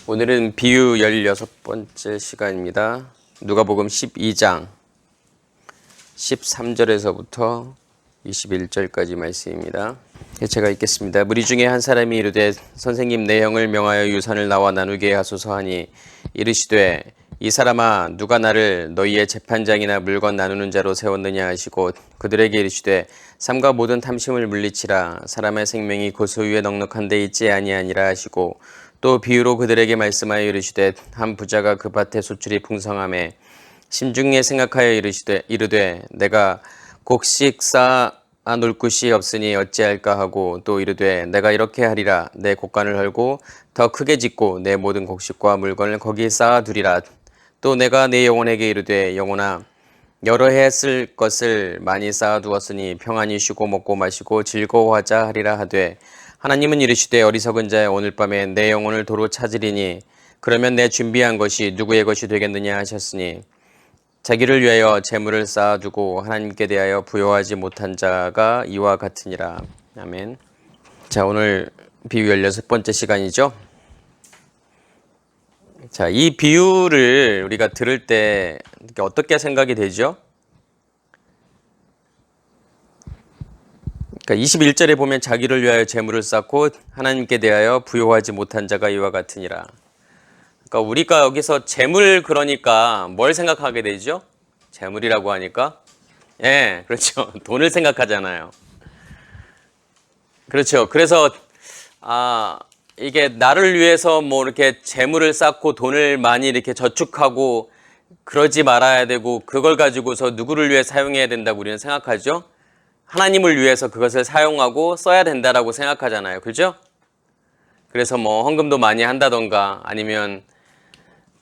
오늘은 비유 16번째 시간입니다. 누가복음 12장 13절에서부터 21절까지 말씀입니다. 제가 읽겠습니다. 무리 중에 한 사람이 이르되 선생님 내 형을 명하여 유산을 나와 나누게 하소서 하니 이르시되 이 사람아 누가 나를 너희의 재판장이나 물건 나누는 자로 세웠느냐 하시고 그들에게 이르시되 삶과 모든 탐심을 물리치라 사람의 생명이 고소 위에 넉넉한 데 있지 아니하니라 하시고 또 비유로 그들에게 말씀하여 이르시되 한 부자가 그 밭에 소출이 풍성함에 심중에 생각하여 이르되 내가 곡식 쌓아 놓을 곳이 없으니 어찌할까 하고 또 이르되 내가 이렇게 하리라 내 곡간을 헐고 더 크게 짓고 내 모든 곡식과 물건을 거기에 쌓아 두리라. 또 내가 내 영혼에게 이르되 영혼아 여러 해 쓸 것을 많이 쌓아 두었으니 평안히 쉬고 먹고 마시고 즐거워하자 하리라 하되 하나님은 이르시되 어리석은 자여 오늘 밤에 내 영혼을 도로 찾으리니 그러면 내 준비한 것이 누구의 것이 되겠느냐 하셨으니 자기를 위하여 재물을 쌓아두고 하나님께 대하여 부요하지 못한 자가 이와 같으니라. 아멘. 자, 오늘 비유 16번째 시간이죠. 자, 이 비유를 우리가 들을 때 어떻게 생각이 되죠? 그러니까 21절에 보면 자기를 위하여 재물을 쌓고 하나님께 대하여 부요하지 못한 자가 이와 같으니라. 그러니까 우리가 여기서 재물 그러니까 뭘 생각하게 되죠? 재물이라고 하니까 그렇죠. 돈을 생각하잖아요. 그렇죠. 그래서 이게 나를 위해서 뭐 이렇게 재물을 쌓고 돈을 많이 이렇게 저축하고 그러지 말아야 되고 그걸 가지고서 누구를 위해 사용해야 된다고 우리는 생각하죠. 하나님을 위해서 그것을 사용하고 써야 된다라고 생각하잖아요. 그죠? 그래서 뭐 헌금도 많이 한다던가 아니면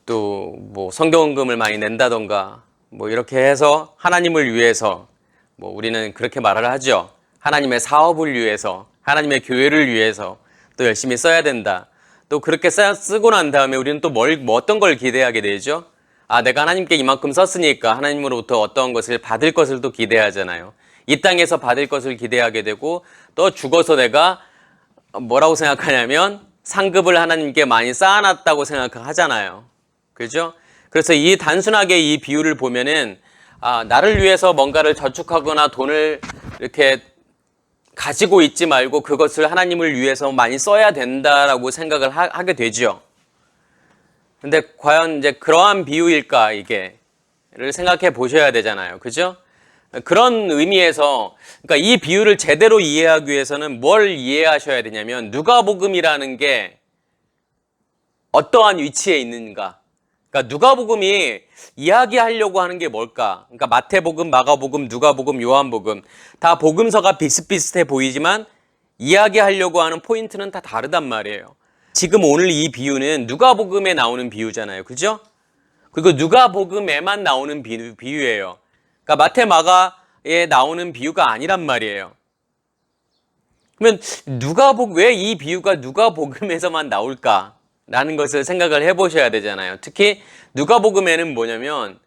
또 뭐 성경헌금을 많이 낸다던가 뭐 이렇게 해서 하나님을 위해서 뭐 우리는 그렇게 말을 하죠. 하나님의 사업을 위해서, 하나님의 교회를 위해서 또 열심히 써야 된다. 또 그렇게 쓰고 난 다음에 우리는 또 뭐 어떤 걸 기대하게 되죠? 내가 하나님께 이만큼 썼으니까 하나님으로부터 어떤 것을 받을 것을 또 기대하잖아요. 이 땅에서 받을 것을 기대하게 되고 또 죽어서 내가 뭐라고 생각하냐면 상급을 하나님께 많이 쌓아놨다고 생각하잖아요. 그죠? 그래서 이 단순하게 이 비유를 보면은 나를 위해서 뭔가를 저축하거나 돈을 이렇게 가지고 있지 말고 그것을 하나님을 위해서 많이 써야 된다라고 생각을 하게 되죠. 근데 과연 이제 그러한 비유일까 이게를 생각해 보셔야 되잖아요. 그죠? 그런 의미에서 그러니까 이 비유를 제대로 이해하기 위해서는 뭘 이해하셔야 되냐면 누가복음이라는 게 어떠한 위치에 있는가. 그러니까 누가복음이 이야기하려고 하는 게 뭘까? 그러니까 마태복음, 마가복음, 누가복음, 요한복음 다 복음서가 비슷비슷해 보이지만 이야기하려고 하는 포인트는 다 다르단 말이에요. 지금 오늘 이 비유는 누가복음에 나오는 비유잖아요. 그죠? 그리고 누가복음에만 나오는 비유예요. 그러니까 마태, 마가에 나오는 비유가 아니란 말이에요. 그러면 왜 이 비유가 누가복음에서만 나올까? 라는 것을 생각을 해보셔야 되잖아요. 특히 누가복음에는 뭐냐면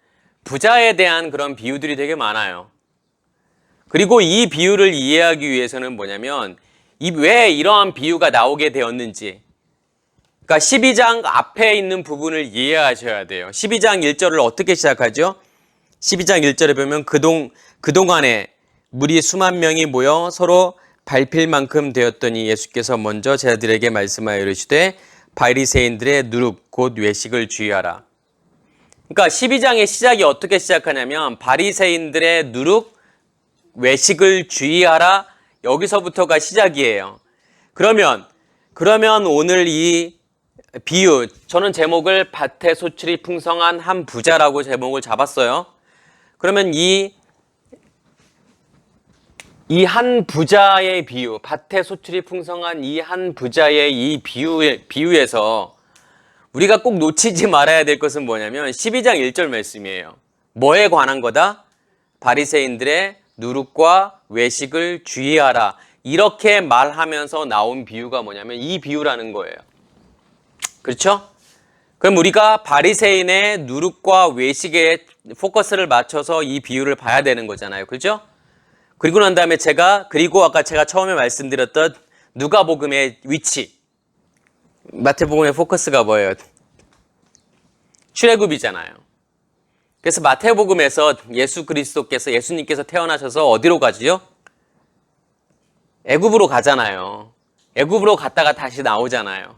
부자에 대한 그런 비유들이 되게 많아요. 그리고 이 비유를 이해하기 위해서는 뭐냐면 왜 이러한 비유가 나오게 되었는지 그러니까 12장 앞에 있는 부분을 이해하셔야 돼요. 12장 1절을 어떻게 시작하죠? 12장 1절에 보면 그동안에 무리 수만 명이 모여 서로 밟힐 만큼 되었더니 예수께서 먼저 제자들에게 말씀하여 이르시되 바리새인들의 누룩 곧 외식을 주의하라. 그러니까 12장의 시작이 어떻게 시작하냐면 바리새인들의 누룩 외식을 주의하라 여기서부터가 시작이에요. 그러면 오늘 이 비유 저는 제목을 밭에 소출이 풍성한 한 부자라고 제목을 잡았어요. 그러면 이 한 부자의 비유, 밭에 소출이 풍성한 이 한 부자의 이 비유에서 우리가 꼭 놓치지 말아야 될 것은 뭐냐면 12장 1절 말씀이에요. 뭐에 관한 거다? 바리새인들의 누룩과 외식을 주의하라. 이렇게 말하면서 나온 비유가 뭐냐면 이 비유라는 거예요. 그렇죠? 그럼 우리가 바리새인의 누룩과 외식에 포커스를 맞춰서 이 비유를 봐야 되는 거잖아요. 그렇죠? 그리고 난 다음에 아까 제가 처음에 말씀드렸던 누가복음의 위치. 마태복음의 포커스가 뭐예요? 출애굽이잖아요. 그래서 마태복음에서 예수님께서 태어나셔서 어디로 가지요? 애굽으로 가잖아요. 애굽으로 갔다가 다시 나오잖아요.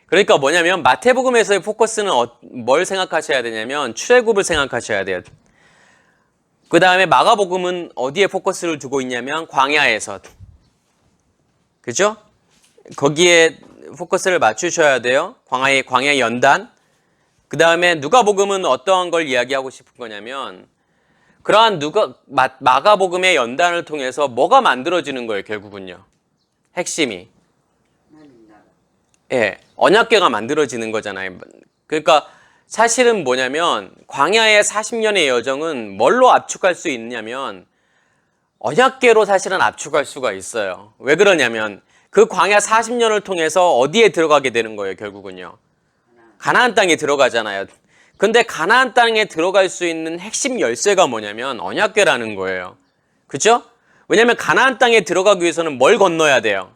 그러니까 뭐냐면 마태복음에서의 포커스는 뭘 생각하셔야 되냐면 출애굽을 생각하셔야 돼요. 그 다음에 마가복음은 어디에 포커스를 두고 있냐면 광야에서. 그죠? 거기에 포커스를 맞추셔야 돼요. 광야 연단. 그 다음에 누가복음은 어떠한 걸 이야기하고 싶은 거냐면 그러한 마가복음의 연단을 통해서 뭐가 만들어지는 거예요, 결국은요. 핵심이. 예, 언약궤가 만들어지는 거잖아요. 그러니까 사실은 뭐냐면 광야의 40년의 여정은 뭘로 압축할 수 있냐면 언약궤로 사실은 압축할 수가 있어요. 왜 그러냐면 그 광야 40년을 통해서 어디에 들어가게 되는 거예요, 결국은요. 가나안 땅에 들어가잖아요. 근데 가나안 땅에 들어갈 수 있는 핵심 열쇠가 뭐냐면 언약궤라는 거예요. 그죠? 왜냐면 가나안 땅에 들어가기 위해서는 뭘 건너야 돼요?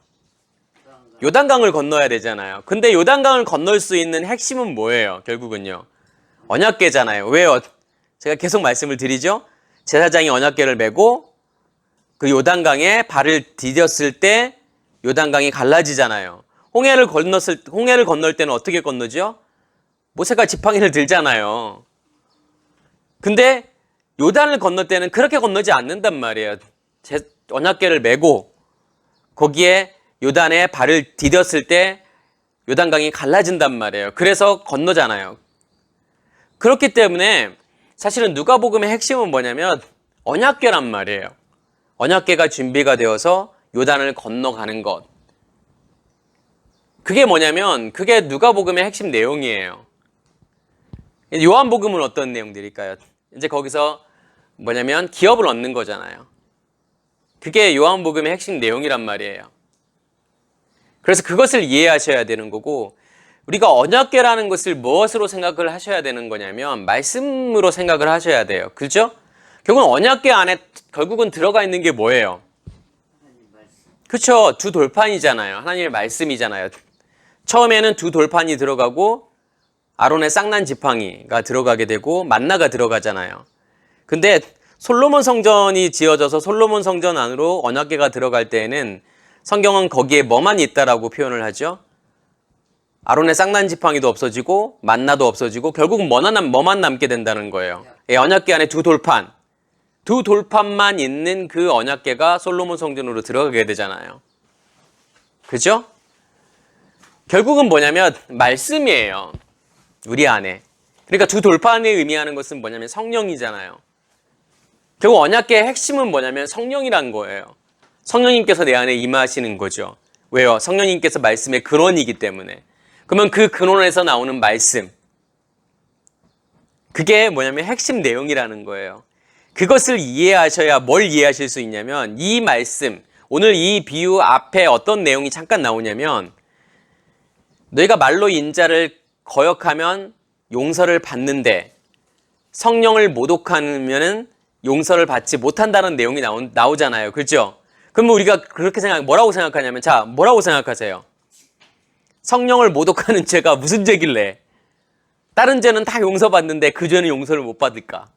요단강을 건너야 되잖아요. 근데 요단강을 건널 수 있는 핵심은 뭐예요? 결국은요. 언약궤잖아요. 왜요? 제가 계속 말씀을 드리죠. 제사장이 언약궤를 메고 그 요단강에 발을 디뎠을 때 요단강이 갈라지잖아요. 홍해를 건널 때는 어떻게 건너죠? 모세가 지팡이를 들잖아요. 근데 요단을 건널 때는 그렇게 건너지 않는단 말이에요. 언약궤를 메고 거기에 요단에 발을 디뎠을 때 요단강이 갈라진단 말이에요. 그래서 건너잖아요. 그렇기 때문에 사실은 누가복음의 핵심은 뭐냐면 언약궤란 말이에요. 언약궤가 준비가 되어서 요단을 건너가는 것. 그게 뭐냐면 그게 누가복음의 핵심 내용이에요. 요한복음은 어떤 내용들일까요? 이제 거기서 뭐냐면 기업을 얻는 거잖아요. 그게 요한복음의 핵심 내용이란 말이에요. 그래서 그것을 이해하셔야 되는 거고 우리가 언약궤라는 것을 무엇으로 생각을 하셔야 되는 거냐면 말씀으로 생각을 하셔야 돼요. 그렇죠? 결국은 언약궤 안에 결국은 들어가 있는 게 뭐예요? 그렇죠. 두 돌판이잖아요. 하나님의 말씀이잖아요. 처음에는 두 돌판이 들어가고 아론의 쌍난 지팡이가 들어가게 되고 만나가 들어가잖아요. 근데 솔로몬 성전이 지어져서 솔로몬 성전 안으로 언약궤가 들어갈 때에는 성경은 거기에 뭐만 있다라고 표현을 하죠? 아론의 쌍난 지팡이도 없어지고 만나도 없어지고 결국은 뭐만 남게 된다는 거예요. 언약궤 안에 두 돌판만 있는 그 언약궤가 솔로몬 성전으로 들어가게 되잖아요. 그죠? 결국은 뭐냐면 말씀이에요. 우리 안에. 그러니까 두 돌판이 의미하는 것은 뭐냐면 성령이잖아요. 결국 언약궤의 핵심은 뭐냐면 성령이란 거예요. 성령님께서 내 안에 임하시는 거죠. 왜요? 성령님께서 말씀의 근원이기 때문에. 그러면 그 근원에서 나오는 말씀. 그게 뭐냐면 핵심 내용이라는 거예요. 그것을 이해하셔야 뭘 이해하실 수 있냐면 이 말씀, 오늘 이 비유 앞에 어떤 내용이 잠깐 나오냐면 너희가 말로 인자를 거역하면 용서를 받는데 성령을 모독하면은 용서를 받지 못한다는 내용이 나오잖아요. 그렇죠? 그러면 우리가 그렇게 뭐라고 생각하냐면 자, 뭐라고 생각하세요? 성령을 모독하는 죄가 무슨 죄길래 다른 죄는 다 용서받는데 그 죄는 용서를 못 받을까?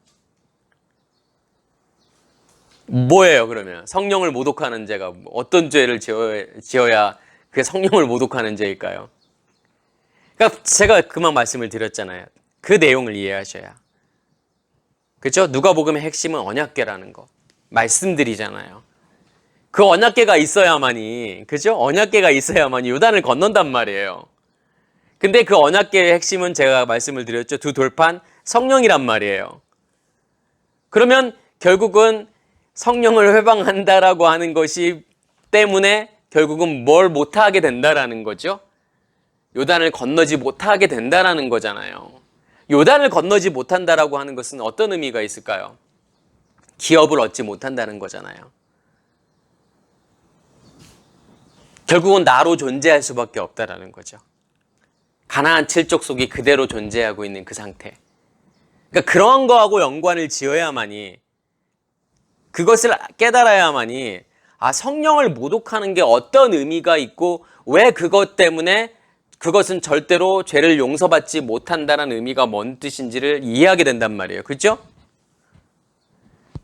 뭐예요, 그러면? 성령을 모독하는 죄가 어떤 죄를 지어야 그게 성령을 모독하는 죄일까요? 그러니까 제가 그만 말씀을 드렸잖아요. 그 내용을 이해하셔야. 그렇죠? 누가복음의 핵심은 언약궤라는 거. 말씀드리잖아요. 그 언약궤가 있어야만이, 그죠? 언약궤가 있어야만이 요단을 건넌단 말이에요. 근데 그 언약궤의 핵심은 제가 말씀을 드렸죠. 두 돌판, 성령이란 말이에요. 그러면 결국은 성령을 회방한다라고 하는 것이 때문에 결국은 뭘 못하게 된다라는 거죠. 요단을 건너지 못하게 된다라는 거잖아요. 요단을 건너지 못한다라고 하는 것은 어떤 의미가 있을까요? 기업을 얻지 못한다는 거잖아요. 결국은 나로 존재할 수밖에 없다라는 거죠. 가나안 7족 속이 그대로 존재하고 있는 그 상태. 그러니까 그러한 거하고 연관을 지어야만이 그것을 깨달아야만이 성령을 모독하는 게 어떤 의미가 있고 왜 그것 때문에 그것은 절대로 죄를 용서받지 못한다는 의미가 뭔 뜻인지를 이해하게 된단 말이에요. 그렇죠?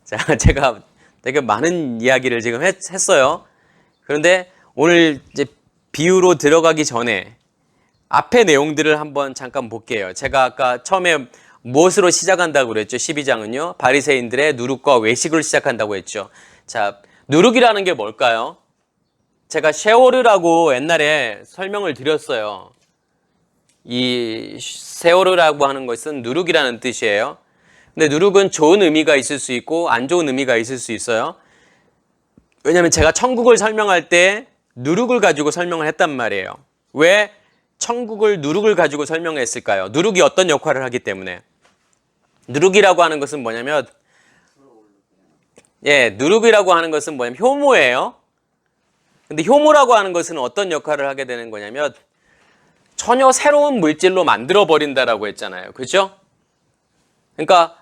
자, 제가 되게 많은 이야기를 지금 했어요. 그런데 오늘 이제 비유로 들어가기 전에 앞의 내용들을 한번 잠깐 볼게요. 제가 아까 처음에 무엇으로 시작한다고 그랬죠? 12장은요. 바리새인들의 누룩과 외식을 시작한다고 했죠. 자, 누룩이라는 게 뭘까요? 제가 쉐오르라고 옛날에 설명을 드렸어요. 이 쉐오르라고 하는 것은 누룩이라는 뜻이에요. 근데 누룩은 좋은 의미가 있을 수 있고 안 좋은 의미가 있을 수 있어요. 왜냐하면 제가 천국을 설명할 때 누룩을 가지고 설명을 했단 말이에요. 왜 천국을 누룩을 가지고 설명했을까요? 누룩이 어떤 역할을 하기 때문에. 누룩이라고 하는 것은 뭐냐면 누룩이라고 하는 것은 뭐냐면 효모예요. 근데 효모라고 하는 것은 어떤 역할을 하게 되는 거냐면 전혀 새로운 물질로 만들어 버린다라고 했잖아요. 그렇죠? 그러니까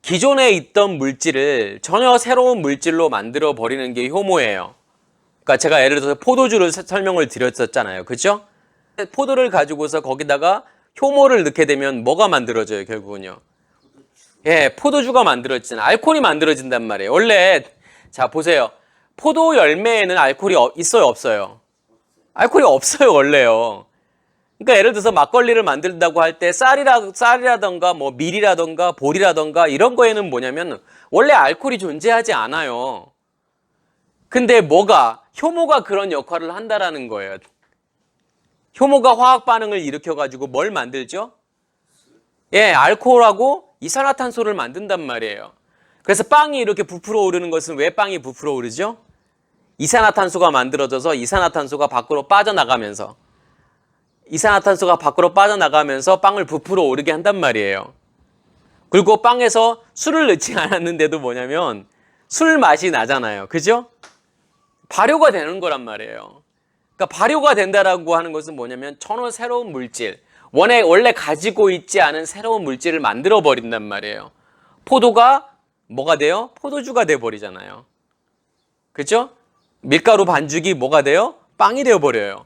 기존에 있던 물질을 전혀 새로운 물질로 만들어 버리는 게 효모예요. 그러니까 제가 예를 들어서 포도주를 설명을 드렸었잖아요. 그렇죠? 포도를 가지고서 거기다가 효모를 넣게 되면 뭐가 만들어져요, 결국은요? 포도주가 만들어지잖아요. 알코올이 만들어진단 말이에요. 원래 자, 보세요. 포도 열매에는 알코올이 있어요, 없어요? 알코올이 없어요, 원래요. 그러니까 예를 들어서 막걸리를 만든다고 할 때 쌀이라던가 뭐 밀이라던가 보리라던가 이런 거에는 뭐냐면 원래 알코올이 존재하지 않아요. 근데 효모가 그런 역할을 한다라는 거예요. 효모가 화학 반응을 일으켜 가지고 뭘 만들죠? 알코올하고 이산화탄소를 만든단 말이에요. 그래서 빵이 이렇게 부풀어 오르는 것은 왜 빵이 부풀어 오르죠? 이산화탄소가 만들어져서 이산화탄소가 밖으로 빠져나가면서 빵을 부풀어 오르게 한단 말이에요. 그리고 빵에서 술을 넣지 않았는데도 뭐냐면 술 맛이 나잖아요. 그죠? 발효가 되는 거란 말이에요. 그러니까 발효가 된다라고 하는 것은 뭐냐면 전혀 새로운 물질, 원래 가지고 있지 않은 새로운 물질을 만들어 버린단 말이에요. 포도가 뭐가 돼요? 포도주가 돼 버리잖아요. 그렇죠? 밀가루 반죽이 뭐가 돼요? 빵이 되어 버려요.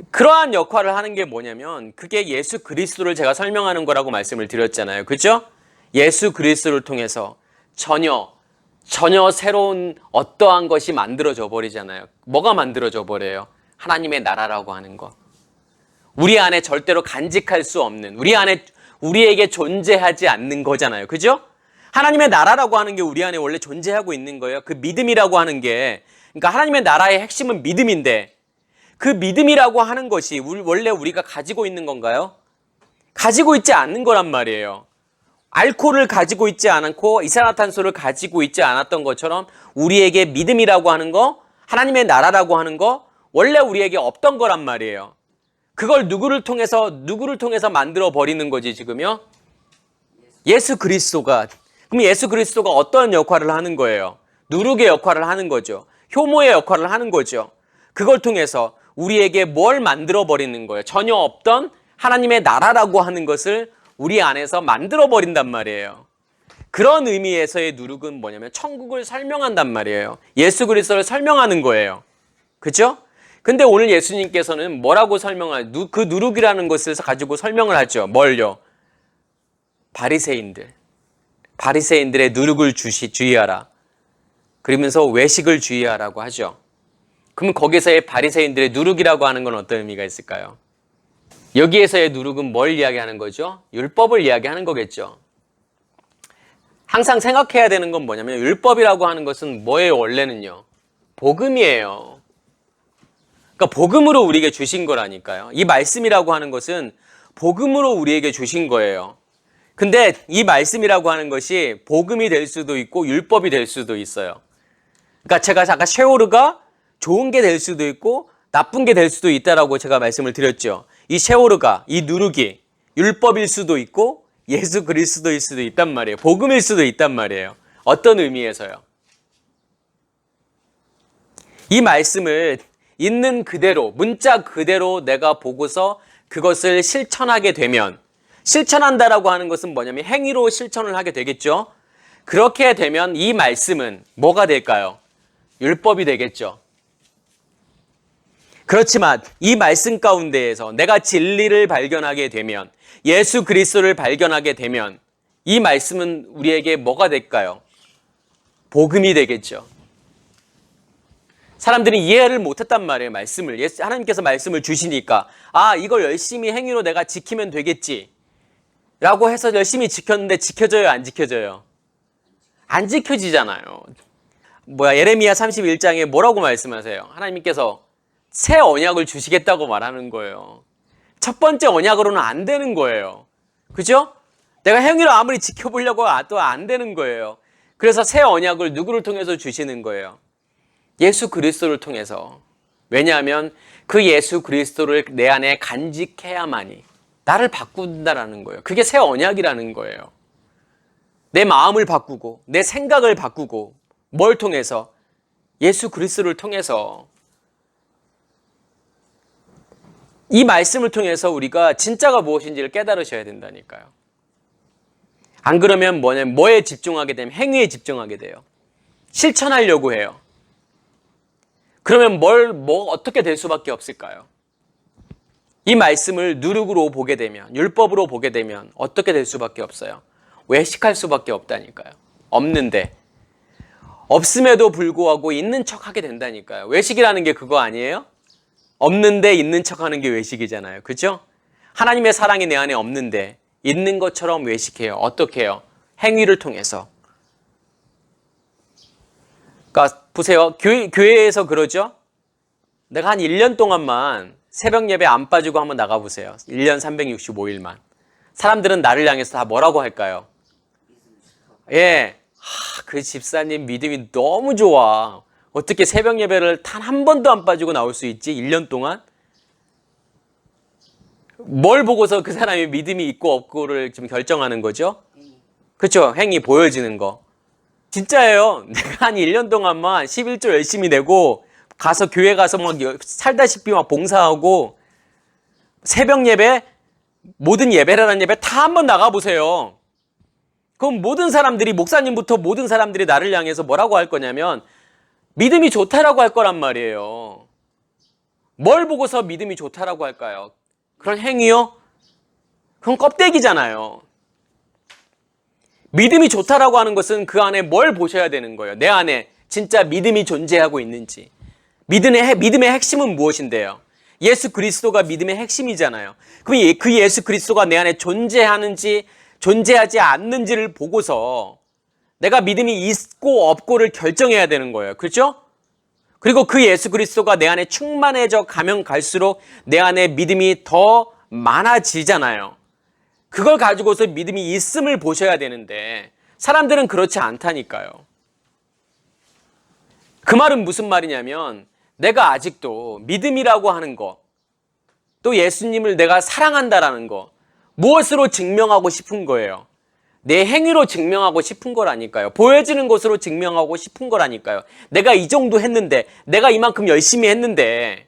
그러한 역할을 하는 게 뭐냐면 그게 예수 그리스도를 제가 설명하는 거라고 말씀을 드렸잖아요. 그렇죠? 예수 그리스도를 통해서 전혀 새로운 어떠한 것이 만들어져 버리잖아요. 뭐가 만들어져 버려요? 하나님의 나라라고 하는 거. 우리 안에 절대로 간직할 수 없는, 우리에게 존재하지 않는 거잖아요. 그죠? 하나님의 나라라고 하는 게 우리 안에 원래 존재하고 있는 거예요. 그 믿음이라고 하는 게, 그러니까 하나님의 나라의 핵심은 믿음인데 그 믿음이라고 하는 것이 원래 우리가 가지고 있는 건가요? 가지고 있지 않는 거란 말이에요. 알코올을 가지고 있지 않고 이산화탄소를 가지고 있지 않았던 것처럼 우리에게 믿음이라고 하는 거, 하나님의 나라라고 하는 거 원래 우리에게 없던 거란 말이에요. 그걸 누구를 통해서 만들어 버리는 거지 지금요? 예수 그리스도가. 그럼 예수 그리스도가 어떤 역할을 하는 거예요? 누룩의 역할을 하는 거죠. 효모의 역할을 하는 거죠. 그걸 통해서 우리에게 뭘 만들어 버리는 거예요? 전혀 없던 하나님의 나라라고 하는 것을 우리 안에서 만들어 버린단 말이에요. 그런 의미에서의 누룩은 뭐냐면 천국을 설명한단 말이에요. 예수 그리스도를 설명하는 거예요. 그렇죠? 근데 오늘 예수님께서는 뭐라고 그 누룩이라는 것을 가지고 설명을 하죠. 뭘요? 바리새인들의 누룩을 주의하라. 그러면서 외식을 주의하라고 하죠. 그럼 거기서의 바리새인들의 누룩이라고 하는 건 어떤 의미가 있을까요? 여기에서의 누룩은 뭘 이야기하는 거죠? 율법을 이야기하는 거겠죠. 항상 생각해야 되는 건 뭐냐면 율법이라고 하는 것은 뭐예요? 원래는요? 복음이에요. 그러니까 복음으로 우리에게 주신 거라니까요. 이 말씀이라고 하는 것은 복음으로 우리에게 주신 거예요. 근데 이 말씀이라고 하는 것이 복음이 될 수도 있고 율법이 될 수도 있어요. 그러니까 제가 아까 쉐오르가 좋은 게 될 수도 있고 나쁜 게 될 수도 있다라고 제가 말씀을 드렸죠. 이 쉐오르가, 이 누룩이 율법일 수도 있고 예수 그리스도일 수도 있단 말이에요. 복음일 수도 있단 말이에요. 어떤 의미에서요? 이 말씀을 있는 그대로, 문자 그대로 내가 보고서 그것을 실천하게 되면, 실천한다라고 하는 것은 뭐냐면 행위로 실천을 하게 되겠죠. 그렇게 되면 이 말씀은 뭐가 될까요? 율법이 되겠죠. 그렇지만 이 말씀 가운데에서 내가 진리를 발견하게 되면, 예수 그리스도를 발견하게 되면 이 말씀은 우리에게 뭐가 될까요? 복음이 되겠죠. 사람들이 이해를 못했단 말이에요. 말씀을. 하나님께서 말씀을 주시니까 이걸 열심히 행위로 내가 지키면 되겠지 라고 해서 열심히 지켰는데 지켜져요? 안 지켜져요? 안 지켜지잖아요. 예레미야 31장에 뭐라고 말씀하세요? 하나님께서 새 언약을 주시겠다고 말하는 거예요. 첫 번째 언약으로는 안 되는 거예요. 그죠? 내가 행위로 아무리 지켜보려고 또 안 되는 거예요. 그래서 새 언약을 누구를 통해서 주시는 거예요? 예수 그리스도를 통해서. 왜냐하면 그 예수 그리스도를 내 안에 간직해야만이 나를 바꾼다라는 거예요. 그게 새 언약이라는 거예요. 내 마음을 바꾸고 내 생각을 바꾸고 뭘 통해서? 예수 그리스도를 통해서. 이 말씀을 통해서 우리가 진짜가 무엇인지를 깨달으셔야 된다니까요. 안 그러면 뭐에 집중하게 되면 행위에 집중하게 돼요. 실천하려고 해요. 그러면 어떻게 될 수밖에 없을까요? 이 말씀을 누룩으로 보게 되면, 율법으로 보게 되면 어떻게 될 수밖에 없어요? 외식할 수밖에 없다니까요. 없는데. 없음에도 불구하고 있는 척 하게 된다니까요. 외식이라는 게 그거 아니에요? 없는데 있는 척 하는 게 외식이잖아요. 그죠? 하나님의 사랑이 내 안에 없는데 있는 것처럼 외식해요. 어떻게 해요? 행위를 통해서. 그러니까 보세요. 교회에서 그러죠? 내가 한 1년 동안만 새벽 예배 안 빠지고 한번 나가보세요. 1년 365일만. 사람들은 나를 향해서 다 뭐라고 할까요? 예, 그 집사님 믿음이 너무 좋아. 어떻게 새벽 예배를 단 한 번도 안 빠지고 나올 수 있지? 1년 동안? 뭘 보고서 그 사람이 믿음이 있고 없고를 지금 결정하는 거죠? 그렇죠? 행위 보여지는 거. 진짜예요. 내가 한 1년 동안만 11조 열심히 내고 가서 교회 가서 막 살다시피 막 봉사하고 새벽 예배, 모든 예배라는 예배 다 한번 나가보세요. 그럼 모든 사람들이, 목사님부터 모든 사람들이 나를 향해서 뭐라고 할 거냐면 믿음이 좋다라고 할 거란 말이에요. 뭘 보고서 믿음이 좋다라고 할까요? 그런 행위요? 그건 껍데기잖아요. 믿음이 좋다라고 하는 것은 그 안에 뭘 보셔야 되는 거예요. 내 안에 진짜 믿음이 존재하고 있는지. 믿음의 핵심은 무엇인데요? 예수 그리스도가 믿음의 핵심이잖아요. 그럼 그 예수 그리스도가 내 안에 존재하는지 존재하지 않는지를 보고서 내가 믿음이 있고 없고를 결정해야 되는 거예요. 그렇죠? 그리고 그 예수 그리스도가 내 안에 충만해져 가면 갈수록 내 안에 믿음이 더 많아지잖아요. 그걸 가지고서 믿음이 있음을 보셔야 되는데 사람들은 그렇지 않다니까요. 그 말은 무슨 말이냐면 내가 아직도 믿음이라고 하는 거, 또 예수님을 내가 사랑한다라는 거, 무엇으로 증명하고 싶은 거예요? 내 행위로 증명하고 싶은 거라니까요. 보여지는 것으로 증명하고 싶은 거라니까요. 내가 이 정도 했는데, 내가 이만큼 열심히 했는데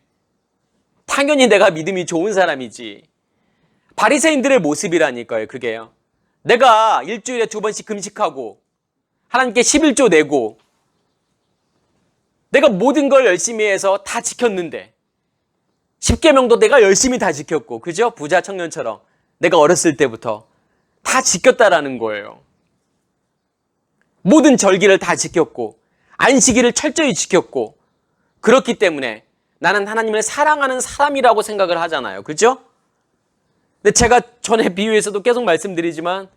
당연히 내가 믿음이 좋은 사람이지. 바리새인들의 모습이라니까요. 그게요. 내가 일주일에 2번씩 금식하고 하나님께 11조 내고 내가 모든 걸 열심히 해서 다 지켰는데 10계명도 내가 열심히 다 지켰고, 그죠? 부자 청년처럼 내가 어렸을 때부터 다 지켰다라는 거예요. 모든 절기를 다 지켰고 안식일을 철저히 지켰고, 그렇기 때문에 나는 하나님을 사랑하는 사람이라고 생각을 하잖아요. 그죠? 근데 제가 전에 비유에서도 계속 말씀드리지만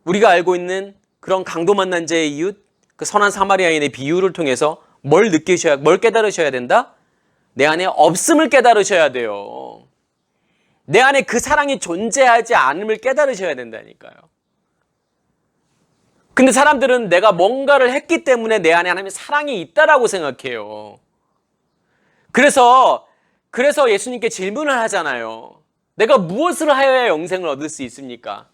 우리가 알고 있는 그런 강도 만난 자의 이웃, 그 선한 사마리아인의 비유를 통해서 뭘 깨달으셔야 된다? 내 안에 없음을 깨달으셔야 돼요. 내 안에 그 사랑이 존재하지 않음을 깨달으셔야 된다니까요. 근데 사람들은 내가 뭔가를 했기 때문에 내 안에 하나님의 사랑이 있다라고 생각해요. 그래서 예수님께 질문을 하잖아요. 내가 무엇을 하여야 영생을 얻을 수 있습니까?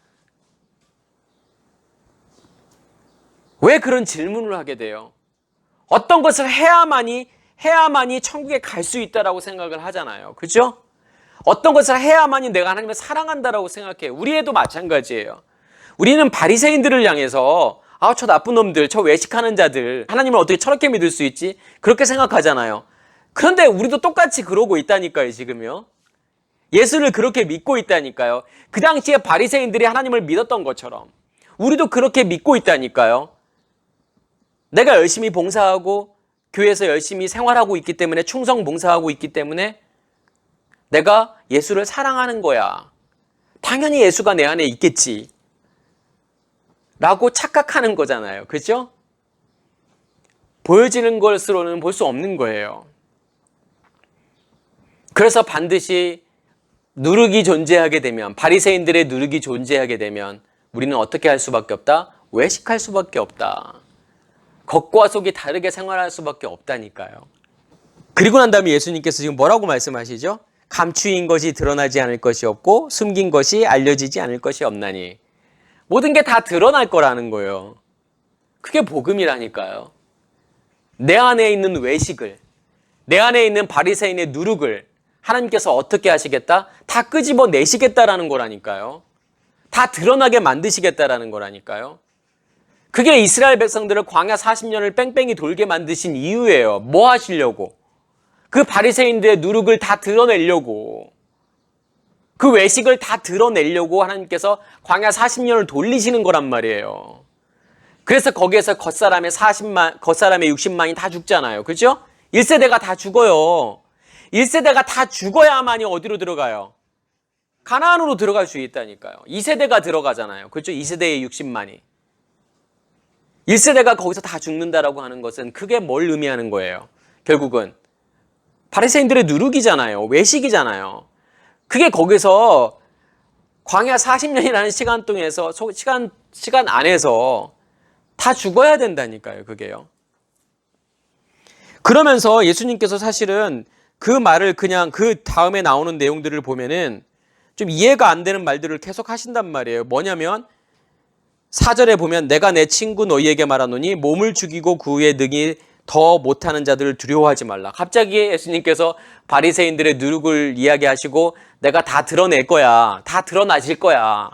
왜 그런 질문을 하게 돼요? 어떤 것을 해야만이 천국에 갈 수 있다라고 생각을 하잖아요. 그죠? 어떤 것을 해야만이 내가 하나님을 사랑한다라고 생각해요. 우리에도 마찬가지예요. 우리는 바리새인들을 향해서 저 나쁜 놈들, 저 외식하는 자들, 하나님을 어떻게 저렇게 믿을 수 있지? 그렇게 생각하잖아요. 그런데 우리도 똑같이 그러고 있다니까요, 지금요. 예수를 그렇게 믿고 있다니까요. 그 당시에 바리새인들이 하나님을 믿었던 것처럼 우리도 그렇게 믿고 있다니까요. 내가 열심히 봉사하고 교회에서 열심히 생활하고 있기 때문에, 충성 봉사하고 있기 때문에 내가 예수를 사랑하는 거야. 당연히 예수가 내 안에 있겠지. 라고 착각하는 거잖아요. 그죠? 보여지는 것으로는 볼 수 없는 거예요. 그래서 반드시 누룩이 존재하게 되면, 바리새인들의 누룩이 존재하게 되면 우리는 어떻게 할 수밖에 없다? 외식할 수밖에 없다. 겉과 속이 다르게 생활할 수밖에 없다니까요. 그리고 난 다음에 예수님께서 지금 뭐라고 말씀하시죠? 감추인 것이 드러나지 않을 것이 없고 숨긴 것이 알려지지 않을 것이 없나니. 모든 게 다 드러날 거라는 거예요. 그게 복음이라니까요. 내 안에 있는 외식을, 내 안에 있는 바리새인의 누룩을 하나님께서 어떻게 하시겠다? 다 끄집어 내시겠다라는 거라니까요. 다 드러나게 만드시겠다라는 거라니까요. 그게 이스라엘 백성들을 광야 40년을 뺑뺑이 돌게 만드신 이유예요. 뭐 하시려고? 그 바리새인들의 누룩을 다 드러내려고, 그 외식을 다 드러내려고 하나님께서 광야 40년을 돌리시는 거란 말이에요. 그래서 거기에서 겉사람의 60만이 다 죽잖아요. 그죠? 1세대가 다 죽어요. 1세대가 다 죽어야만이 어디로 들어가요? 가나안으로 들어갈 수 있다니까요. 2세대가 들어가잖아요. 그렇죠? 2세대의 60만이. 1세대가 거기서 다 죽는다라고 하는 것은 그게 뭘 의미하는 거예요? 결국은 바리새인들의 누룩이잖아요. 외식이잖아요. 그게 거기서 광야 40년이라는 시간 동에서 시간 안에서 다 죽어야 된다니까요. 그게요. 그러면서 예수님께서 사실은 그 말을 그냥 그 다음에 나오는 내용들을 보면은 좀 이해가 안 되는 말들을 계속 하신단 말이에요. 뭐냐면 4절에 보면 내가 내 친구 너희에게 말하노니 몸을 죽이고 그 후에 능히 더 못하는 자들을 두려워하지 말라. 갑자기 예수님께서 바리새인들의 누룩을 이야기하시고 내가 다 드러낼 거야. 다 드러나실 거야.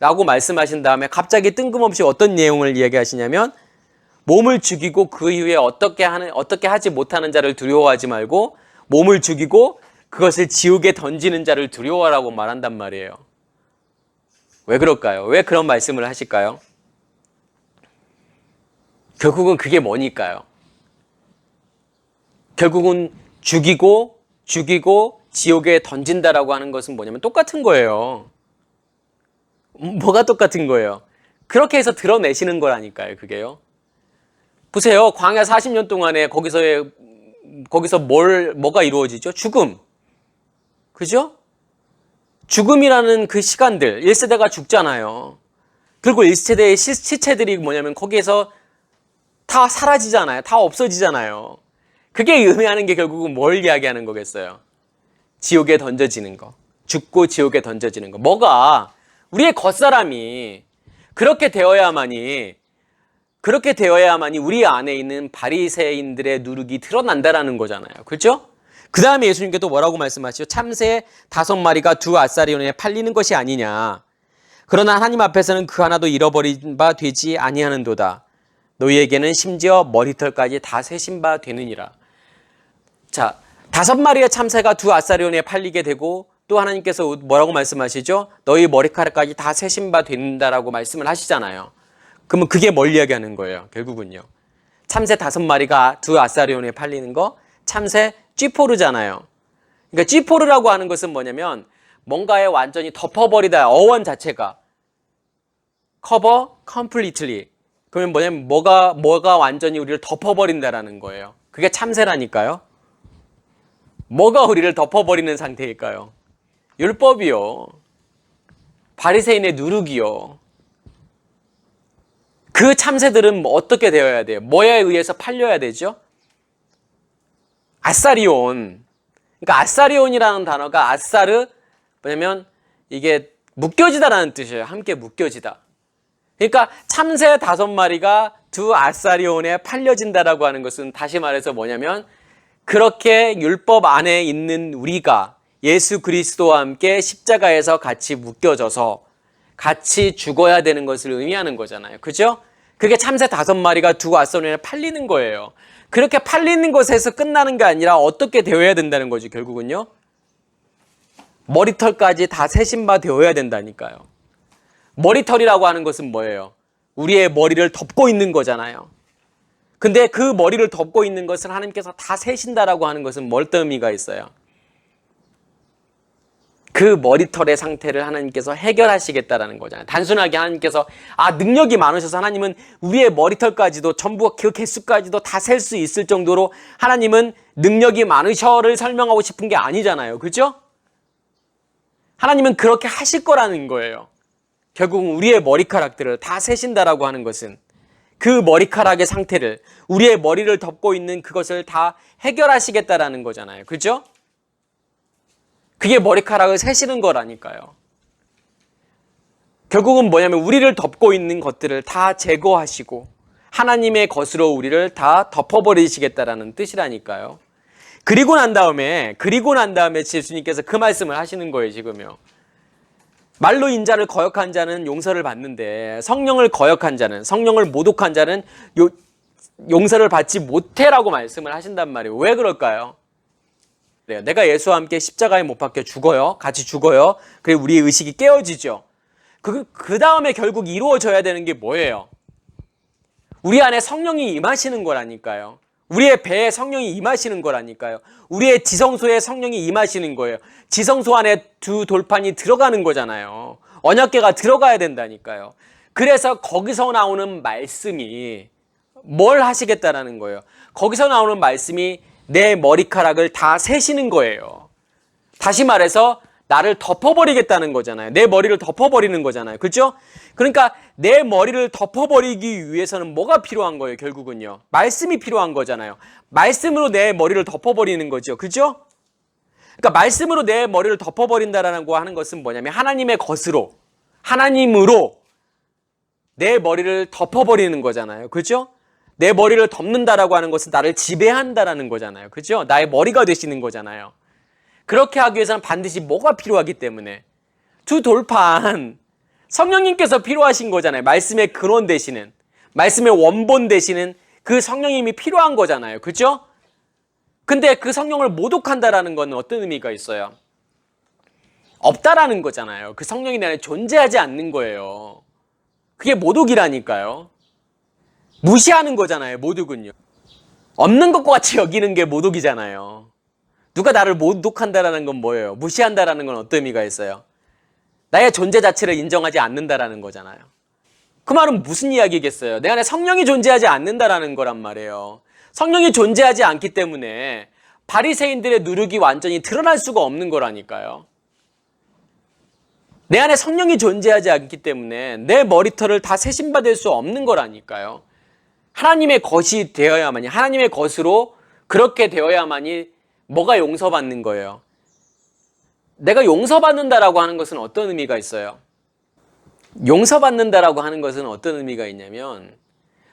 라고 말씀하신 다음에 갑자기 뜬금없이 어떤 내용을 이야기하시냐면 몸을 죽이고 그 이후에 어떻게 하지 못하는 자를 두려워하지 말고 몸을 죽이고 그것을 지옥에 던지는 자를 두려워하라고 말한단 말이에요. 왜 그럴까요? 왜 그런 말씀을 하실까요? 결국은 그게 뭐니까요? 결국은 죽이고 지옥에 던진다라고 하는 것은 뭐냐면 똑같은 거예요. 뭐가 똑같은 거예요? 그렇게 해서 드러내시는 거라니까요. 그게요. 보세요. 광야 40년 동안에 거기서 뭐가 이루어지죠? 죽음. 그죠? 죽음이라는 그 시간들, 1세대가 죽잖아요. 그리고 1세대의 시체들이 뭐냐면 거기에서 다 사라지잖아요. 다 없어지잖아요. 그게 의미하는 게 결국은 뭘 이야기하는 거겠어요? 지옥에 던져지는 거. 죽고 지옥에 던져지는 거. 뭐가? 우리의 겉사람이 그렇게 되어야만이 우리 안에 있는 바리새인들의 누룩이 드러난다라는 거잖아요. 그렇죠? 그 다음에 예수님께 또 뭐라고 말씀하시죠? 참새 5마리가 2아사리온에 팔리는 것이 아니냐. 그러나 하나님 앞에서는 그 하나도 잃어버린 바 되지 아니하는도다. 너희에게는 심지어 머리털까지 다 세신 바 되느니라. 자, 5마리의 참새가 2아사리온에 팔리게 되고 또 하나님께서 뭐라고 말씀하시죠? 너희 머리카락까지 다 세신 바 된다라고 말씀을 하시잖아요. 그러면 그게 뭘 이야기하는 거예요? 결국은요. 참새 5마리가 2아사리온에 팔리는 거, 참새 쥐포르잖아요. 그러니까 쥐포르라고 하는 것은 뭐냐면 뭔가에 완전히 덮어버리다. 어원 자체가 cover completely. 그러면 뭐냐면 뭐가 완전히 우리를 덮어버린다라는 거예요. 그게 참새라니까요. 뭐가 우리를 덮어버리는 상태일까요? 율법이요. 바리새인의 누룩이요. 그 참새들은 어떻게 되어야 돼요? 뭐에 의해서 팔려야 되죠? 아사리온. 그러니까 아사리온이라는 단어가 아사르, 뭐냐면 이게 묶여지다라는 뜻이에요. 함께 묶여지다. 그러니까 참새 5마리가 2아사리온에 팔려진다라고 하는 것은 다시 말해서 뭐냐면 그렇게 율법 안에 있는 우리가 예수 그리스도와 함께 십자가에서 같이 묶여져서 같이 죽어야 되는 것을 의미하는 거잖아요. 그죠? 그게 참새 5마리가 두 아소년에 팔리는 거예요. 그렇게 팔리는 것에서 끝나는 게 아니라 어떻게 되어야 된다는 거죠, 결국은요. 머리털까지 다 세신 바 되어야 된다니까요. 머리털이라고 하는 것은 뭐예요? 우리의 머리를 덮고 있는 거잖아요. 근데 그 머리를 덮고 있는 것을 하나님께서 다 세신다라고 하는 것은 어떤 의미가 있어요? 그 머리털의 상태를 하나님께서 해결하시겠다라는 거잖아요. 단순하게 하나님께서 능력이 많으셔서 하나님은 우리의 머리털까지도 전부 그 개수까지도 다 셀 수 있을 정도로 하나님은 능력이 많으셔를 설명하고 싶은 게 아니잖아요. 그죠? 하나님은 그렇게 하실 거라는 거예요. 결국은 우리의 머리카락들을 다 세신다라고 하는 것은 그 머리카락의 상태를, 우리의 머리를 덮고 있는 그것을 다 해결하시겠다라는 거잖아요. 그죠? 그게 머리카락을 세시는 거라니까요. 결국은 뭐냐면 우리를 덮고 있는 것들을 다 제거하시고 하나님의 것으로 우리를 다 덮어버리시겠다라는 뜻이라니까요. 그리고 난 다음에 예수님께서 그 말씀을 하시는 거예요, 지금요. 말로 인자를 거역한 자는 용서를 받는데 성령을 거역한 자는, 성령을 모독한 자는 용서를 받지 못해라고 말씀을 하신단 말이에요. 왜 그럴까요? 내가 예수와 함께 십자가에 못 박혀 죽어요. 같이 죽어요. 그리고 우리의 의식이 깨어지죠. 그 다음에 결국 이루어져야 되는 게 뭐예요? 우리 안에 성령이 임하시는 거라니까요. 우리의 배에 성령이 임하시는 거라니까요. 우리의 지성소에 성령이 임하시는 거예요. 지성소 안에 두 돌판이 들어가는 거잖아요. 언약궤가 들어가야 된다니까요. 그래서 거기서 나오는 말씀이 뭘 하시겠다라는 거예요. 거기서 나오는 말씀이 내 머리카락을 다 세시는 거예요. 다시 말해서 나를 덮어버리겠다는 거잖아요. 내 머리를 덮어버리는 거잖아요. 그렇죠? 그러니까 내 머리를 덮어버리기 위해서는 뭐가 필요한 거예요, 결국은요? 말씀이 필요한 거잖아요. 말씀으로 내 머리를 덮어버리는 거죠. 그렇죠? 그러니까 말씀으로 내 머리를 덮어버린다라고 하는 것은 뭐냐면 하나님의 것으로, 하나님으로 내 머리를 덮어버리는 거잖아요. 그렇죠? 내 머리를 덮는다라고 하는 것은 나를 지배한다라는 거잖아요. 그렇죠? 나의 머리가 되시는 거잖아요. 그렇게 하기 위해서는 반드시 뭐가 필요하기 때문에 두 돌판, 성령님께서 필요하신 거잖아요. 말씀의 근원 되시는, 말씀의 원본 되시는 그 성령님이 필요한 거잖아요. 그렇죠? 근데 그 성령을 모독한다라는 건 어떤 의미가 있어요? 없다라는 거잖아요. 그 성령이 내 안에 존재하지 않는 거예요. 그게 모독이라니까요. 무시하는 거잖아요, 모독은요. 없는 것과 같이 여기는 게 모독이잖아요. 누가 나를 모독한다라는 건 뭐예요? 무시한다라는 건 어떤 의미가 있어요? 나의 존재 자체를 인정하지 않는다라는 거잖아요. 그 말은 무슨 이야기겠어요? 내 안에 성령이 존재하지 않는다라는 거란 말이에요. 성령이 존재하지 않기 때문에 바리새인들의 누룩이 완전히 드러날 수가 없는 거라니까요. 내 안에 성령이 존재하지 않기 때문에 내 머리털을 다 세신받을 수 없는 거라니까요. 하나님의 것이 되어야만이, 하나님의 것으로 그렇게 되어야만이 뭐가 용서받는 거예요? 내가 용서받는다라고 하는 것은 어떤 의미가 있어요? 용서받는다라고 하는 것은 어떤 의미가 있냐면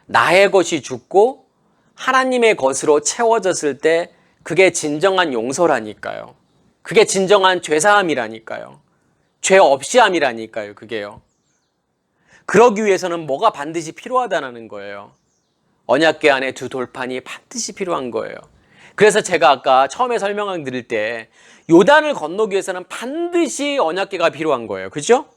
나의 것이 죽고 하나님의 것으로 채워졌을 때 그게 진정한 용서라니까요. 그게 진정한 죄사함이라니까요. 죄 없이 함이라니까요. 그게요. 그러기 위해서는 뭐가 반드시 필요하다는 거예요. 언약궤 안에 두 돌판이 반드시 필요한 거예요. 그래서 제가 아까 처음에 설명을 드릴 때 요단을 건너기 위해서는 반드시 언약궤가 필요한 거예요. 그죠?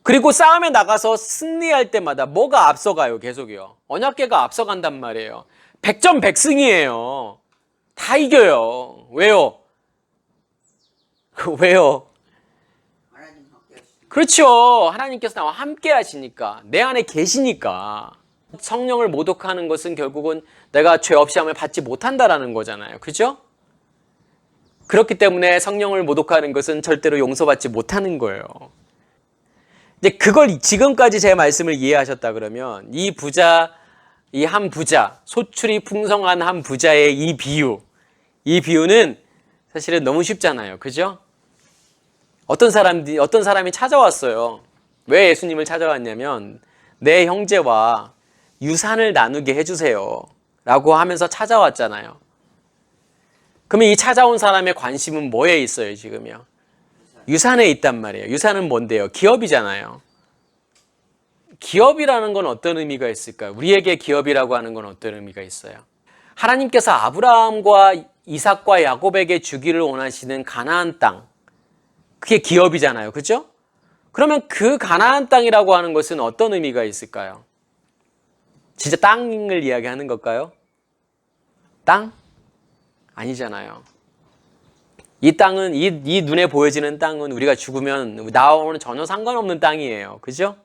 그리고 싸움에 나가서 승리할 때마다 뭐가 앞서가요? 계속이요. 언약궤가 앞서간단 말이에요. 백전백승이에요. 다 이겨요. 왜요? 왜요? 그렇죠. 하나님께서 나와 함께 하시니까, 내 안에 계시니까. 성령을 모독하는 것은 결국은 내가 죄 없이 함을 받지 못한다라는 거잖아요. 그죠? 그렇기 때문에 성령을 모독하는 것은 절대로 용서받지 못하는 거예요. 이제 그걸 지금까지 제 말씀을 이해하셨다 그러면 이 한 부자, 소출이 풍성한 한 부자의 이 비유는 사실은 너무 쉽잖아요. 그죠? 어떤 사람이 찾아왔어요. 왜 예수님을 찾아왔냐면 내 형제와 유산을 나누게 해주세요 라고 하면서 찾아왔잖아요. 그러면 이 찾아온 사람의 관심은 뭐에 있어요, 지금요? 유산에 있단 말이에요. 유산은 뭔데요? 기업이잖아요. 기업이라는 건 어떤 의미가 있을까요? 우리에게 기업이라고 하는 건 어떤 의미가 있어요? 하나님께서 아브라함과 이삭과 야곱에게 주기를 원하시는 가나안 땅, 그게 기업이잖아요. 그죠? 그러면 그 가나안 땅이라고 하는 것은 어떤 의미가 있을까요? 진짜 땅을 이야기하는 걸까요? 땅? 아니잖아요. 이 땅은, 이 눈에 보여지는 땅은 우리가 죽으면 나와는 전혀 상관없는 땅이에요. 그죠?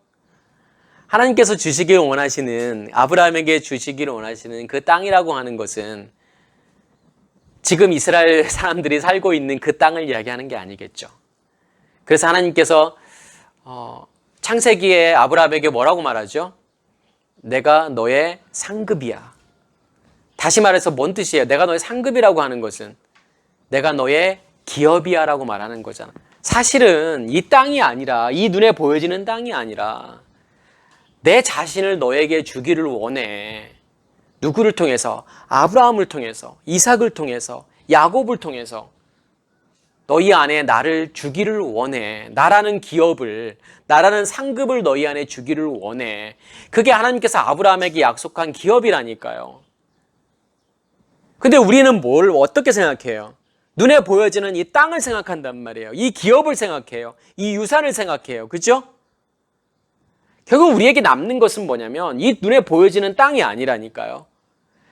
하나님께서 주시길 원하시는, 아브라함에게 주시기를 원하시는 그 땅이라고 하는 것은 지금 이스라엘 사람들이 살고 있는 그 땅을 이야기하는 게 아니겠죠. 그래서 하나님께서 창세기에 아브라함에게 뭐라고 말하죠? 내가 너의 상급이야. 다시 말해서 뭔 뜻이에요? 내가 너의 상급이라고 하는 것은 내가 너의 기업이야 라고 말하는 거잖아. 사실은 이 땅이 아니라, 이 눈에 보여지는 땅이 아니라 내 자신을 너에게 주기를 원해. 누구를 통해서? 아브라함을 통해서, 이삭을 통해서, 야곱을 통해서 너희 안에 나를 주기를 원해. 나라는 기업을, 나라는 상급을 너희 안에 주기를 원해. 그게 하나님께서 아브라함에게 약속한 기업이라니까요. 근데 우리는 어떻게 생각해요? 눈에 보여지는 이 땅을 생각한단 말이에요. 이 기업을 생각해요. 이 유산을 생각해요. 그죠? 결국 우리에게 남는 것은 뭐냐면 이 눈에 보여지는 땅이 아니라니까요.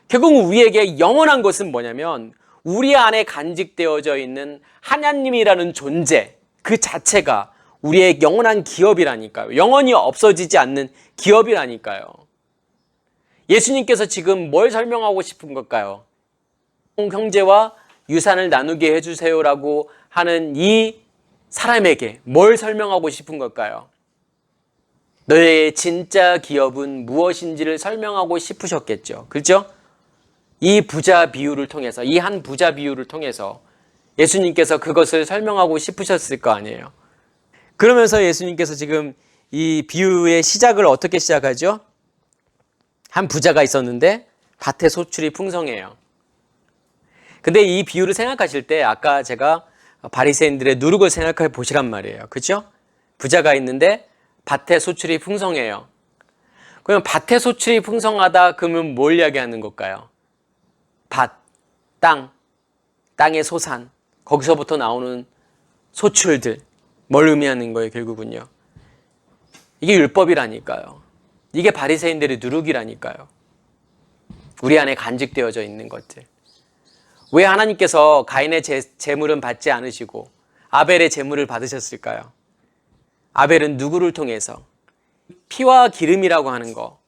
결국 우리에게 영원한 것은 뭐냐면 우리 안에 간직되어져 있는 하나님이라는 존재 그 자체가 우리의 영원한 기업이라니까요. 영원히 없어지지 않는 기업이라니까요. 예수님께서 지금 뭘 설명하고 싶은 걸까요? 형제와 유산을 나누게 해주세요라고 하는 이 사람에게 뭘 설명하고 싶은 걸까요? 너의 진짜 기업은 무엇인지를 설명하고 싶으셨겠죠. 그렇죠? 이 부자 비유를 통해서, 이 한 부자 비유를 통해서 예수님께서 그것을 설명하고 싶으셨을 거 아니에요. 그러면서 예수님께서 지금 이 비유의 시작을 어떻게 시작하죠? 한 부자가 있었는데 밭에 소출이 풍성해요. 근데 이 비유를 생각하실 때 아까 제가 바리새인들의 누룩을 생각해 보시란 말이에요. 그렇죠? 부자가 있는데 밭에 소출이 풍성해요. 그러면 밭에 소출이 풍성하다 그러면 뭘 이야기하는 걸까요? 밭, 땅의 소산, 거기서부터 나오는 소출들, 뭘 의미하는 거예요, 결국은요? 이게 율법이라니까요. 이게 바리새인들의 누룩이라니까요. 우리 안에 간직되어져 있는 것들. 왜 하나님께서 가인의 제물은 받지 않으시고 아벨의 제물을 받으셨을까요? 아벨은 누구를 통해서? 피와 기름이라고 하는 거.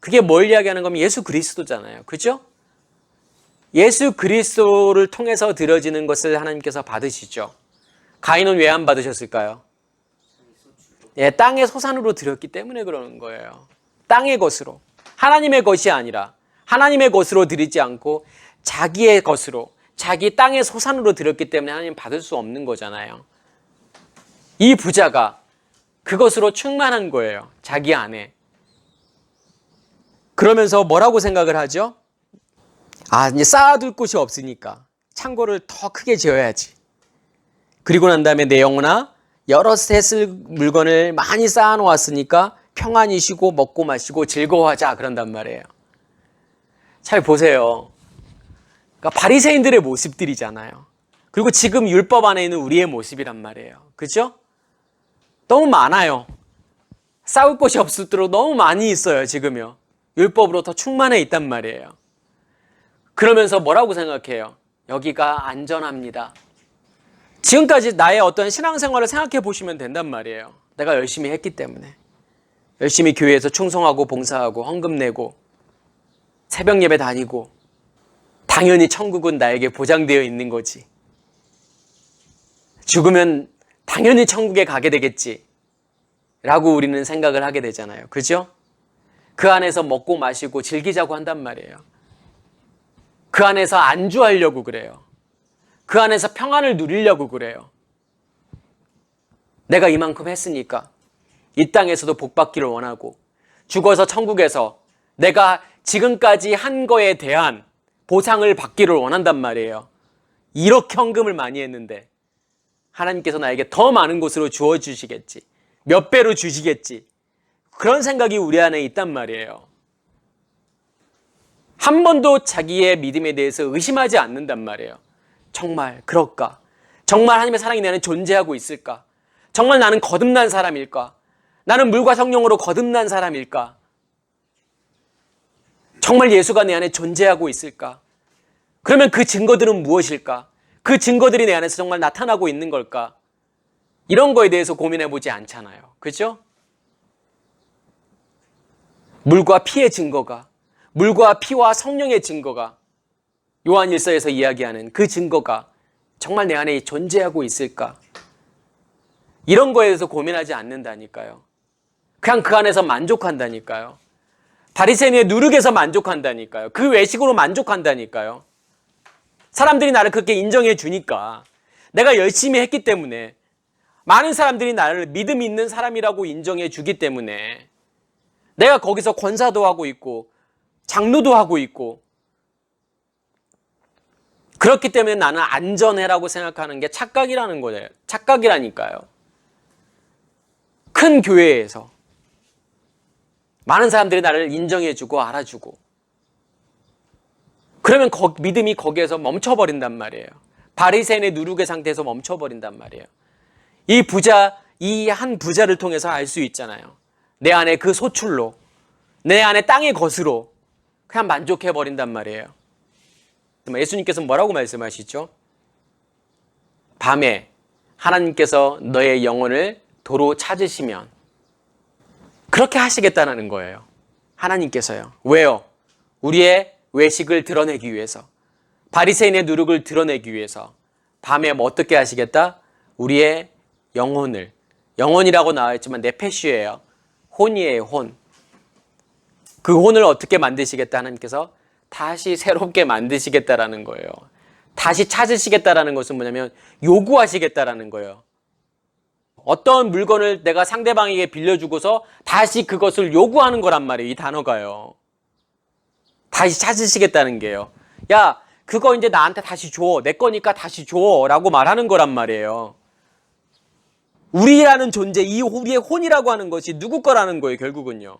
그게 뭘 이야기하는 거면 예수 그리스도잖아요. 그죠? 예수 그리스도를 통해서 드려지는 것을 하나님께서 받으시죠. 가인은 왜 안 받으셨을까요? 예, 땅의 소산으로 드렸기 때문에 그러는 거예요. 땅의 것으로. 하나님의 것이 아니라 하나님의 것으로 드리지 않고 자기의 것으로, 자기 땅의 소산으로 드렸기 때문에 하나님 받을 수 없는 거잖아요. 이 부자가 그것으로 충만한 거예요. 자기 안에. 그러면서 뭐라고 생각을 하죠? 이제 쌓아둘 곳이 없으니까 창고를 더 크게 지어야지. 그리고 난 다음에 내 영혼아, 여러 새 쓸 물건을 많이 쌓아놓았으니까 평안히 쉬고 먹고 마시고 즐거워하자 그런단 말이에요. 잘 보세요. 그러니까 바리새인들의 모습들이잖아요. 그리고 지금 율법 안에 있는 우리의 모습이란 말이에요. 그렇죠? 너무 많아요. 싸울 곳이 없을도록 너무 많이 있어요. 지금요. 율법으로 더 충만해 있단 말이에요. 그러면서 뭐라고 생각해요? 여기가 안전합니다. 지금까지 나의 어떤 신앙생활을 생각해 보시면 된단 말이에요. 내가 열심히 했기 때문에. 열심히 교회에서 충성하고 봉사하고 헌금 내고 새벽 예배 다니고 당연히 천국은 나에게 보장되어 있는 거지. 죽으면 당연히 천국에 가게 되겠지 라고 우리는 생각을 하게 되잖아요. 그죠? 그 안에서 먹고 마시고 즐기자고 한단 말이에요. 그 안에서 안주하려고 그래요. 그 안에서 평안을 누리려고 그래요. 내가 이만큼 했으니까 이 땅에서도 복받기를 원하고 죽어서 천국에서 내가 지금까지 한 거에 대한 보상을 받기를 원한단 말이에요. 이렇게 헌금을 많이 했는데 하나님께서 나에게 더 많은 곳으로 주어주시겠지. 몇 배로 주시겠지. 그런 생각이 우리 안에 있단 말이에요. 한 번도 자기의 믿음에 대해서 의심하지 않는단 말이에요. 정말 그럴까? 정말 하나님의 사랑이 내 안에 존재하고 있을까? 정말 나는 거듭난 사람일까? 나는 물과 성령으로 거듭난 사람일까? 정말 예수가 내 안에 존재하고 있을까? 그러면 그 증거들은 무엇일까? 그 증거들이 내 안에서 정말 나타나고 있는 걸까? 이런 거에 대해서 고민해 보지 않잖아요. 그렇죠? 물과 피의 증거가, 물과 피와 성령의 증거가, 요한 1서에서 이야기하는 그 증거가 정말 내 안에 존재하고 있을까? 이런 거에 대해서 고민하지 않는다니까요. 그냥 그 안에서 만족한다니까요. 바리새인의 누룩에서 만족한다니까요. 그 외식으로 만족한다니까요. 사람들이 나를 그렇게 인정해 주니까, 내가 열심히 했기 때문에, 많은 사람들이 나를 믿음 있는 사람이라고 인정해 주기 때문에 내가 거기서 권사도 하고 있고 장로도 하고 있고, 그렇기 때문에 나는 안전해라고 생각하는 게 착각이라는 거예요. 착각이라니까요. 큰 교회에서 많은 사람들이 나를 인정해주고 알아주고, 그러면 믿음이 거기에서 멈춰버린단 말이에요. 바리새인의 누룩의 상태에서 멈춰버린단 말이에요. 이 한 부자를 통해서 알 수 있잖아요. 내 안에 그 소출로, 내 안에 땅의 것으로 그냥 만족해버린단 말이에요. 예수님께서 뭐라고 말씀하시죠? 밤에 하나님께서 너의 영혼을 도로 찾으시면, 그렇게 하시겠다는 거예요. 하나님께서요. 왜요? 우리의 외식을 드러내기 위해서, 바리새인의 누룩을 드러내기 위해서 밤에 어떻게 하시겠다? 우리의 영혼을, 영혼이라고 나와 있지만 네페시예요. 혼이에요, 혼. 그 혼을 어떻게 만드시겠다? 하나님께서 다시 새롭게 만드시겠다라는 거예요. 다시 찾으시겠다라는 것은 뭐냐면 요구하시겠다라는 거예요. 어떤 물건을 내가 상대방에게 빌려주고서 다시 그것을 요구하는 거란 말이에요. 이 단어가요. 다시 찾으시겠다는 게요. 야, 그거 이제 나한테 다시 줘. 내 거니까 다시 줘. 라고 말하는 거란 말이에요. 우리라는 존재, 우리의 혼이라고 하는 것이 누구 거라는 거예요, 결국은요.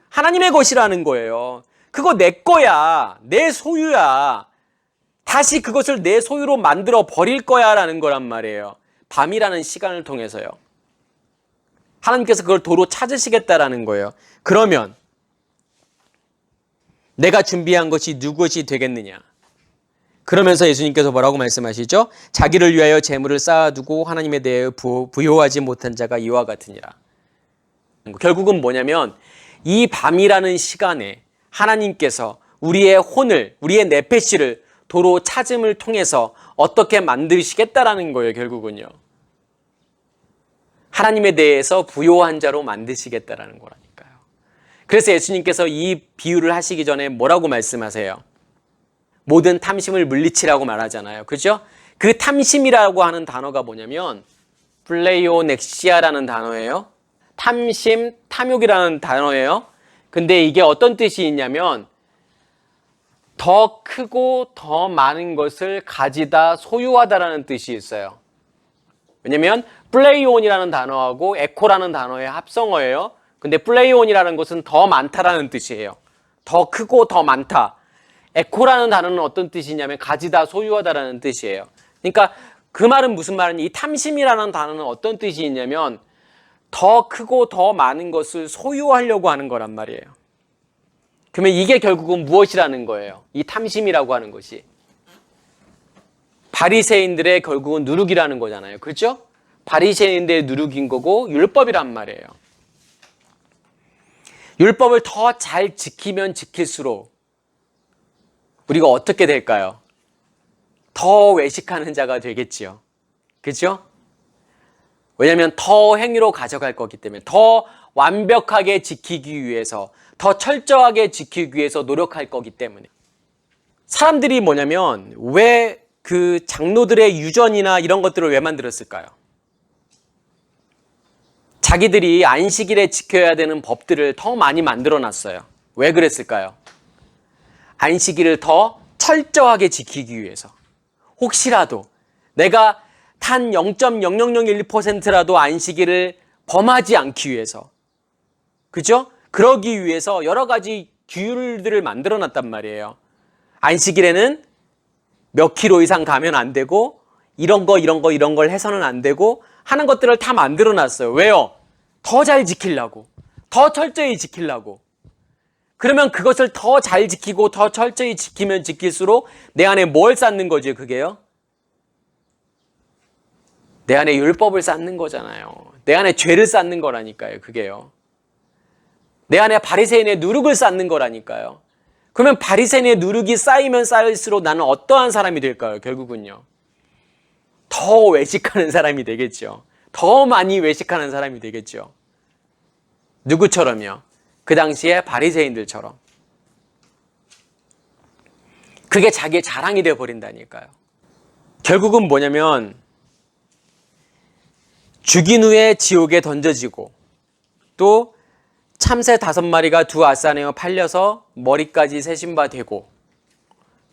하나님의 것이라는 거예요. 그거 내 거야. 내 소유야. 다시 그것을 내 소유로 만들어 버릴 거야 라는 거란 말이에요. 밤이라는 시간을 통해서요. 하나님께서 그걸 도로 찾으시겠다라는 거예요. 그러면 내가 준비한 것이 누구것이 되겠느냐? 그러면서 예수님께서 뭐라고 말씀하시죠? 자기를 위하여 재물을 쌓아두고 하나님에 대해 부요하지 못한 자가 이와 같으니라. 결국은 뭐냐면 이 밤이라는 시간에 하나님께서 우리의 혼을, 우리의 네페시를 도로 찾음을 통해서 어떻게 만드시겠다라는 거예요, 결국은요. 하나님에 대해서 부요한 자로 만드시겠다라는 거라니까요. 그래서 예수님께서 이 비유를 하시기 전에 뭐라고 말씀하세요? 모든 탐심을 물리치라고 말하잖아요. 그죠? 그 탐심이라고 하는 단어가 뭐냐면 플레이오넥시아라는 단어예요. 탐심, 탐욕이라는 단어예요. 근데 이게 어떤 뜻이 있냐면 더 크고 더 많은 것을 가지다, 소유하다라는 뜻이 있어요. 왜냐면 플레이온이라는 단어하고 에코라는 단어의 합성어예요. 근데 플레이온이라는 것은 더 많다라는 뜻이에요. 더 크고 더 많다. 에코라는 단어는 어떤 뜻이냐면 가지다, 소유하다라는 뜻이에요. 그러니까 그 말은 무슨 말이냐? 이 탐심이라는 단어는 어떤 뜻이 있냐면 더 크고 더 많은 것을 소유하려고 하는 거란 말이에요. 그러면 이게 결국은 무엇이라는 거예요? 이 탐심이라고 하는 것이 바리새인들의 결국은 누룩이라는 거잖아요. 그렇죠? 바리새인들의 누룩인 거고 율법이란 말이에요. 율법을 더 잘 지키면 지킬수록 우리가 어떻게 될까요? 더 외식하는 자가 되겠지요. 그렇죠? 왜냐하면 더 행위로 가져갈 거기 때문에, 더 완벽하게 지키기 위해서, 더 철저하게 지키기 위해서 노력할 거기 때문에. 사람들이 뭐냐면 왜 그 장로들의 유전이나 이런 것들을 왜 만들었을까요? 자기들이 안식일에 지켜야 되는 법들을 더 많이 만들어 놨어요. 왜 그랬을까요? 안식일을 더 철저하게 지키기 위해서. 혹시라도 내가 단 0.0001%라도 안식일을 범하지 않기 위해서, 그죠? 그러기 위해서 여러 가지 규율들을 만들어 놨단 말이에요. 안식일에는 몇 킬로 이상 가면 안 되고 이런 걸 해서는 안 되고 하는 것들을 다 만들어 놨어요. 왜요? 더 잘 지키려고. 더 철저히 지키려고. 그러면 그것을 더 잘 지키고 더 철저히 지키면 지킬수록 내 안에 뭘 쌓는 거죠, 그게요? 내 안에 율법을 쌓는 거잖아요. 내 안에 죄를 쌓는 거라니까요, 그게요. 내 안에 바리새인의 누룩을 쌓는 거라니까요. 그러면 바리새인의 누룩이 쌓이면 쌓일수록 나는 어떠한 사람이 될까요, 결국은요? 더 외식하는 사람이 되겠죠. 더 많이 외식하는 사람이 되겠죠. 누구처럼요? 그 당시에 바리새인들처럼. 그게 자기의 자랑이 되어버린다니까요. 결국은 뭐냐면 죽인 후에 지옥에 던져지고 또 참새 5마리가 두 아사네어 팔려서 머리까지 세신 바 되고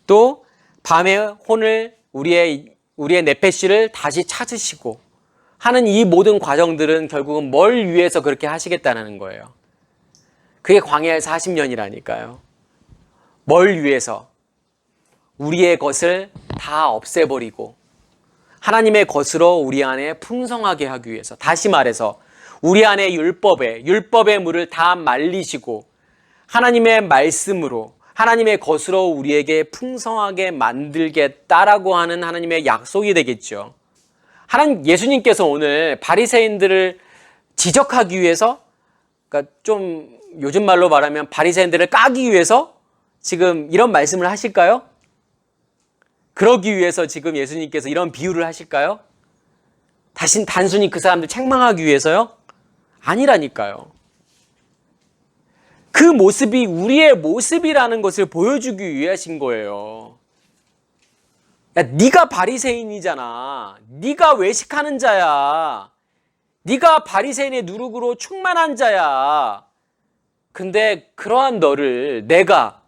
또 밤에 혼을 우리의 네페시를 다시 찾으시고 하는 이 모든 과정들은 결국은 뭘 위해서 그렇게 하시겠다는 거예요. 그게 광야의 40년이라니까요. 뭘 위해서? 우리의 것을 다 없애버리고 하나님의 것으로 우리 안에 풍성하게 하기 위해서, 다시 말해서 우리 안에 율법의 물을 다 말리시고 하나님의 말씀으로 하나님의 것으로 우리에게 풍성하게 만들겠다라고 하는 하나님의 약속이 되겠죠. 예수님께서 오늘 바리새인들을 지적하기 위해서, 그러니까 좀 요즘 말로 말하면 바리새인들을 까기 위해서 지금 이런 말씀을 하실까요? 그러기 위해서 지금 예수님께서 이런 비유를 하실까요? 단순히 그 사람들 책망하기 위해서요? 아니라니까요. 그 모습이 우리의 모습이라는 것을 보여주기 위하신 거예요. 야, 네가 바리새인이잖아. 네가 외식하는 자야. 네가 바리새인의 누룩으로 충만한 자야. 근데 그러한 너를 내가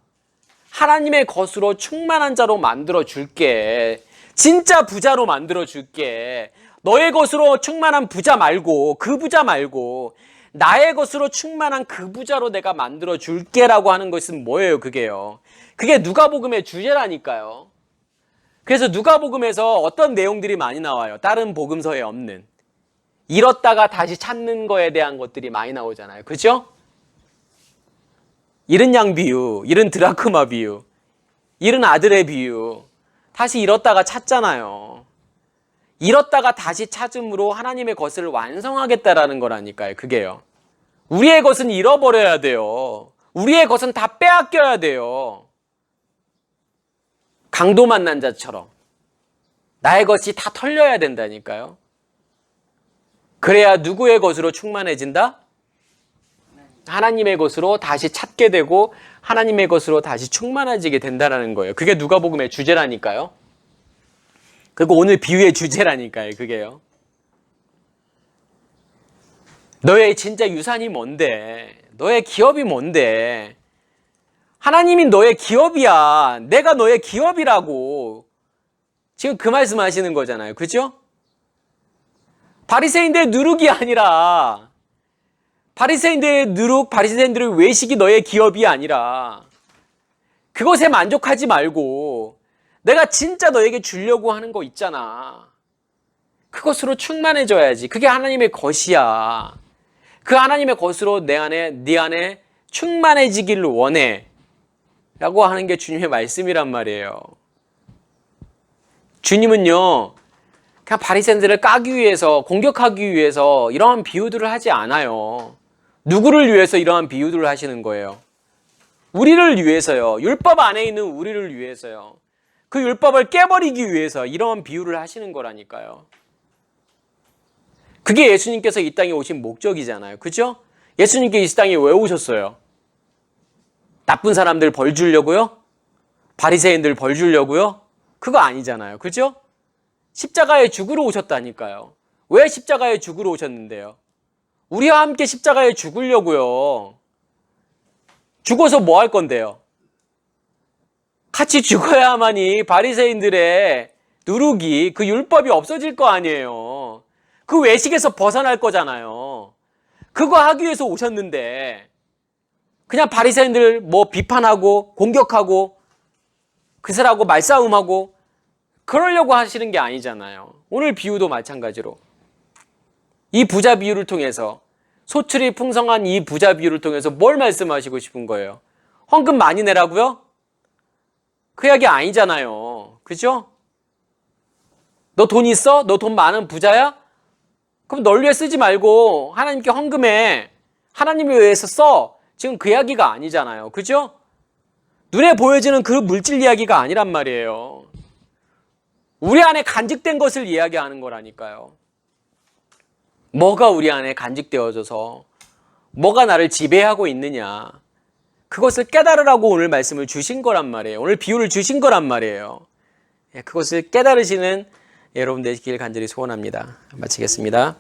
하나님의 것으로 충만한 자로 만들어 줄게. 진짜 부자로 만들어 줄게. 너의 것으로 충만한 부자 말고, 그 부자 말고 나의 것으로 충만한 그 부자로 내가 만들어 줄게라고 하는 것은 뭐예요, 그게요? 그게 누가복음의 주제라니까요. 그래서 누가복음에서 어떤 내용들이 많이 나와요? 다른 복음서에 없는. 잃었다가 다시 찾는 거에 대한 것들이 많이 나오잖아요. 그죠? 잃은 양 비유, 잃은 드라크마 비유, 잃은 아들의 비유. 다시 잃었다가 찾잖아요. 잃었다가 다시 찾음으로 하나님의 것을 완성하겠다라는 거라니까요. 그게요. 우리의 것은 잃어버려야 돼요. 우리의 것은 다 빼앗겨야 돼요. 강도 만난 자처럼 나의 것이 다 털려야 된다니까요. 그래야 누구의 것으로 충만해진다? 하나님의 것으로 다시 찾게 되고 하나님의 것으로 다시 충만해지게 된다는 거예요. 그게 누가복음의 주제라니까요. 그리고 오늘 비유의 주제라니까요. 그게요. 너의 진짜 유산이 뭔데? 너의 기업이 뭔데? 하나님이 너의 기업이야. 내가 너의 기업이라고. 지금 그 말씀 하시는 거잖아요. 그죠? 바리새인들의 누룩이 아니라, 바리새인들의 누룩, 바리새인들의 외식이 너의 기업이 아니라 그것에 만족하지 말고 내가 진짜 너에게 주려고 하는 거 있잖아. 그것으로 충만해져야지. 그게 하나님의 것이야. 그 하나님의 것으로 네 안에 충만해지기를 원해. 라고 하는 게 주님의 말씀이란 말이에요. 주님은요, 그냥 바리새인들을 까기 위해서, 공격하기 위해서 이러한 비유들을 하지 않아요. 누구를 위해서 이러한 비유들을 하시는 거예요? 우리를 위해서요. 율법 안에 있는 우리를 위해서요. 그 율법을 깨버리기 위해서 이러한 비유를 하시는 거라니까요. 그게 예수님께서 이 땅에 오신 목적이잖아요. 그죠? 예수님께 이 땅에 왜 오셨어요? 나쁜 사람들 벌 주려고요? 바리새인들 벌 주려고요? 그거 아니잖아요. 그죠? 십자가에 죽으러 오셨다니까요. 왜 십자가에 죽으러 오셨는데요? 우리와 함께 십자가에 죽으려고요. 죽어서 뭐 할 건데요? 같이 죽어야만이 바리새인들의 누룩이, 그 율법이 없어질 거 아니에요. 그 외식에서 벗어날 거잖아요. 그거 하기 위해서 오셨는데 그냥 바리새인들 뭐 비판하고 공격하고 그들하고 말싸움하고 그러려고 하시는 게 아니잖아요. 오늘 비유도 마찬가지로 이 부자 비유를 통해서 소출이 풍성한 이 부자 비유를 통해서 뭘 말씀하시고 싶은 거예요? 헌금 많이 내라고요? 그 이야기 아니잖아요. 그죠? 너 돈 있어? 너 돈 많은 부자야? 그럼 널 위해 쓰지 말고 하나님께 헌금해. 하나님을 위해서 써. 지금 그 이야기가 아니잖아요. 그죠? 눈에 보여지는 그 물질 이야기가 아니란 말이에요. 우리 안에 간직된 것을 이야기하는 거라니까요. 뭐가 우리 안에 간직되어져서 뭐가 나를 지배하고 있느냐. 그것을 깨달으라고 오늘 말씀을 주신 거란 말이에요. 오늘 비유를 주신 거란 말이에요. 그것을 깨달으시는 여러분 되시길 간절히 소원합니다. 마치겠습니다.